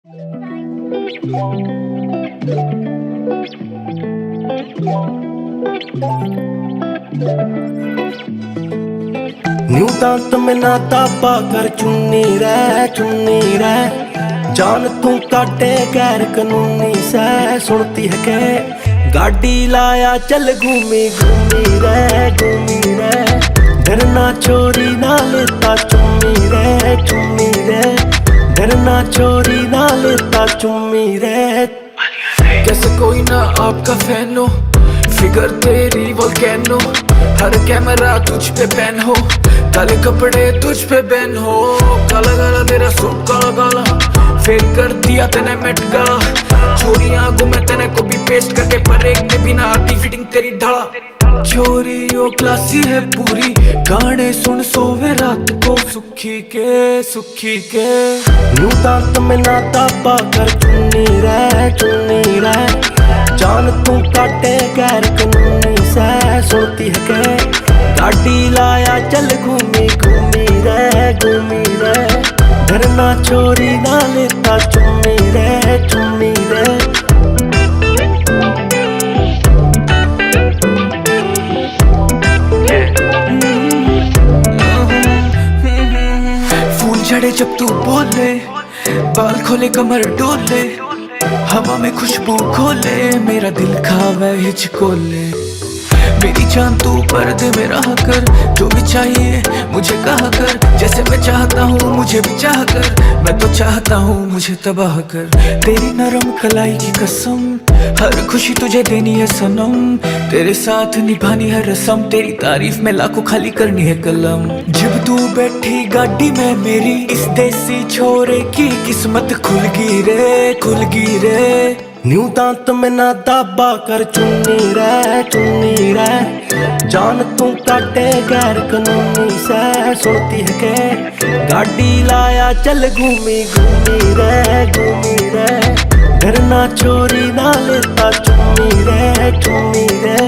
New दांत में ना तापा कर चुन्नी रह जान तू काटे गैर कानूनी से सुनती है के गाड़ी लाया चल घूमी रे डरना चोरी ना लेता चुम्मी रे डरना चोरी ना लेता चुम्मी रे। कैसे कोई ना आपका फैन हो, फिगर तेरी वोल्केनो, हर कैमरा तुझ पे बैन हो, काले कपड़े तुझ पे बैन हो, काला काला तेरा सूट काला काला, फेल कर दिया तेने मेट गाला, चोरियां घूमे तेने को भी पेस्ट करके पर एक में बिना आती फिटिंग तेरी ढाला। चोरी ओ क्लासी है पूरी, गाने सुन सोवे रात को सुखी के न्यू दांत में ना तापा कर चुन्नी रह जान तू काटे गैर कानूनी से सुनती है के गाड़ी लाया चल घूमी रे डरना चोरी ना लेता चुम्मी रे। फूल झड़े जब तू बोले, बाल खोले कमर डोले, हवा में खुशबू खोले, मेरा दिल खावे हिचकोले, मेरी जान तू पर्दे में रहा कर, जो भी चाहिए मुझे कहा कर, जैसे मैं चाहता हूँ मुझे भी चाह कर, मैं तो चाहता हूँ मुझे तबाह कर, तेरी नरम कलाई की कसम, हर खुशी तुझे देनी है सनम, तेरे साथ निभानी है रस्म, तेरी तारीफ में लाखों खाली करनी है कलम। जब तू बैठी गाड़ी में मेरी, इस देसी छोरे की किस्मत खुल गई रे। न्यू दांत में ना दाबा कर चुन्नी रह जान तू काटे गैर कानूनी से सुनती है के गाड़ी लाया चल घूमी रे डरना चोरी ना लेता चुम्मी रे।